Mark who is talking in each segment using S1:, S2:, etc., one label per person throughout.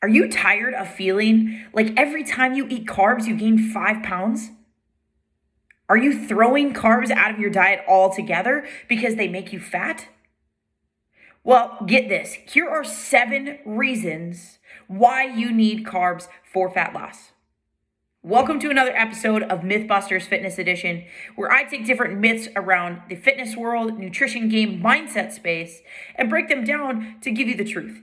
S1: Are you tired of feeling like every time you eat carbs, you gain 5 pounds? Are you throwing carbs out of your diet altogether because they make you fat? Well, get this. Here are 7 reasons why you need carbs for fat loss. Welcome to another episode of Mythbusters Fitness Edition, where I take different myths around the fitness world, nutrition game, mindset space, and break them down to give you the truth.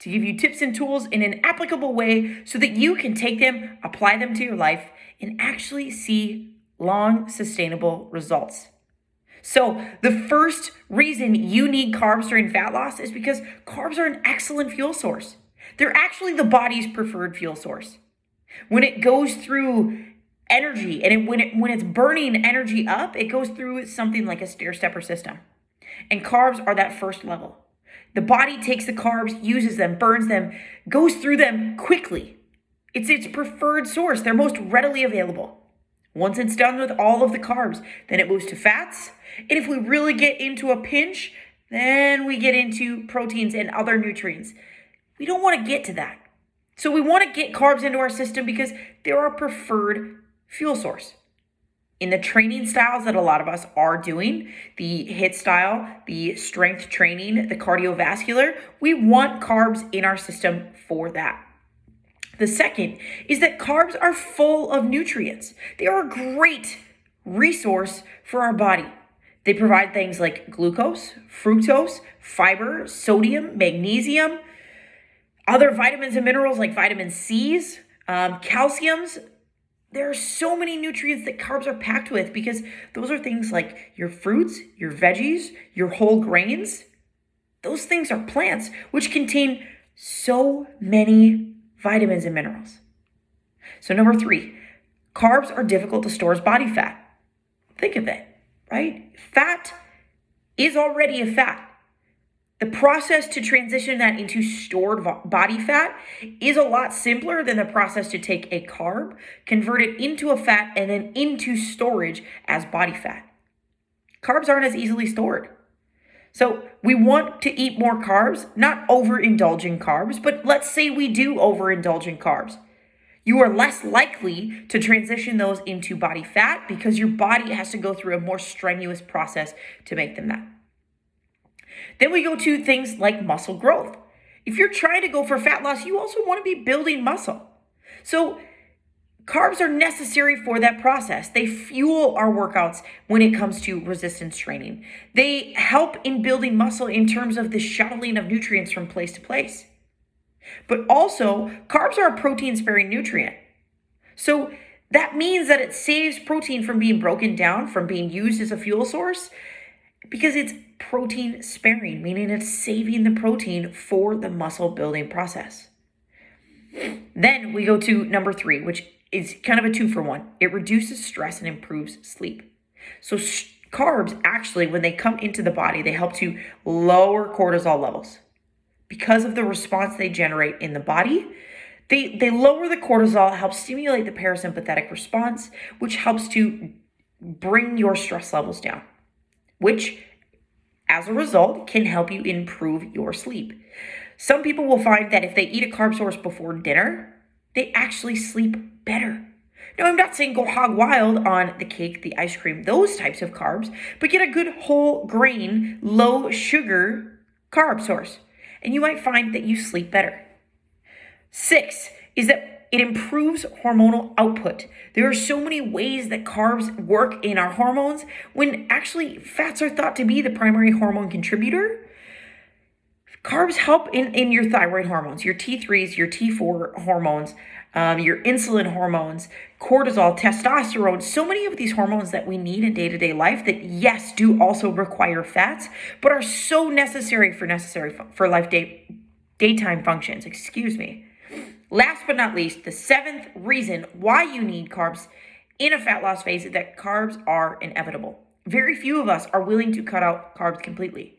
S1: To give you tips and tools in an applicable way so that you can take them, apply them to your life, and actually see long, sustainable results. So the first reason you need carbs during fat loss is because carbs are an excellent fuel source. They're actually the body's preferred fuel source. When it goes through energy and when it's burning energy up, it goes through something like a stair-stepper system. And carbs are that first level. The body takes the carbs, uses them, burns them, goes through them quickly. It's its preferred source. They're most readily available. Once it's done with all of the carbs, then it moves to fats. And if we really get into a pinch, then we get into proteins and other nutrients. We don't want to get to that. So we want to get carbs into our system because they're our preferred fuel source. In the training styles that a lot of us are doing, the HIIT style, the strength training, the cardiovascular, we want carbs in our system for that. The second is that carbs are full of nutrients. They are a great resource for our body. They provide things like glucose, fructose, fiber, sodium, magnesium, other vitamins and minerals like vitamin C's, calciums. There are so many nutrients that carbs are packed with because those are things like your fruits, your veggies, your whole grains. Those things are plants which contain so many vitamins and minerals. So number 3, carbs are difficult to store as body fat. Think of it, right? Fat is already a fat. The process to transition that into stored body fat is a lot simpler than the process to take a carb, convert it into a fat, and then into storage as body fat. Carbs aren't as easily stored. So we want to eat more carbs, not overindulge in carbs, but let's say we do overindulge in carbs. You are less likely to transition those into body fat because your body has to go through a more strenuous process to make them that. Then we go to things like muscle growth. If you're trying to go for fat loss, you also want to be building muscle. So carbs are necessary for that process. They fuel our workouts when it comes to resistance training. They help in building muscle in terms of the shuttling of nutrients from place to place. But also, carbs are a protein-sparing nutrient. So that means that it saves protein from being broken down, from being used as a fuel source, because it's protein sparing, meaning it's saving the protein for the muscle building process. Then we go to number 3, which is kind of a 2-for-1. It reduces stress and improves sleep. So carbs actually, when they come into the body, they help to lower cortisol levels. Because of the response they generate in the body, they lower the cortisol, help stimulate the parasympathetic response, which helps to bring your stress levels down, which as a result can help you improve your sleep. Some people will find that if they eat a carb source before dinner, they actually sleep better. Now, I'm not saying go hog wild on the cake, the ice cream, those types of carbs, but get a good whole grain, low sugar carb source, and you might find that you sleep better. 6 is that it improves hormonal output. There are so many ways that carbs work in our hormones when actually fats are thought to be the primary hormone contributor. Carbs help in your thyroid hormones, your T3s, your T4 hormones, your insulin hormones, cortisol, testosterone, so many of these hormones that we need in day-to-day life that, yes, do also require fats, but are so necessary for life daytime functions, Last but not least, the 7th reason why you need carbs in a fat loss phase is that carbs are inevitable. Very few of us are willing to cut out carbs completely.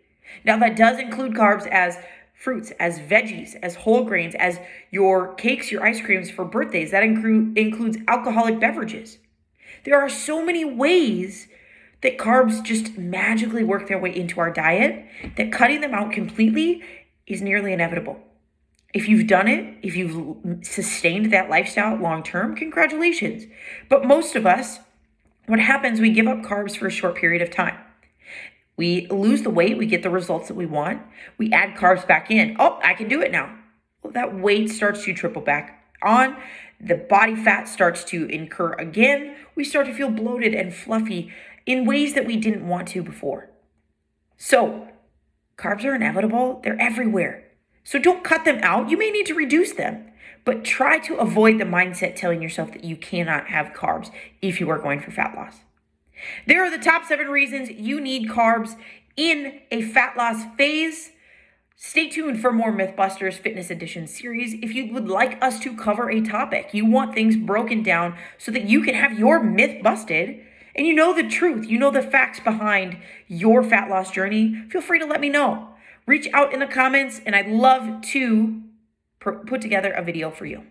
S1: Now, that does include carbs as fruits, as veggies, as whole grains, as your cakes, your ice creams for birthdays. That includes alcoholic beverages. There are so many ways that carbs just magically work their way into our diet that cutting them out completely is nearly inevitable. If you've done it, if you've sustained that lifestyle long-term, congratulations. But most of us, what happens, we give up carbs for a short period of time. We lose the weight, we get the results that we want. We add carbs back in. Oh, I can do it now. Well, that weight starts to trickle back on. The body fat starts to incur again. We start to feel bloated and fluffy in ways that we didn't want to before. So, carbs are inevitable. They're everywhere. So don't cut them out. You may need to reduce them, but try to avoid the mindset telling yourself that you cannot have carbs if you are going for fat loss. There are the top 7 reasons you need carbs in a fat loss phase. Stay tuned for more Mythbusters Fitness Edition series. If you would like us to cover a topic, you want things broken down so that you can have your myth busted and you know the truth, you know the facts behind your fat loss journey, feel free to let me know. Reach out in the comments and I'd love to put together a video for you.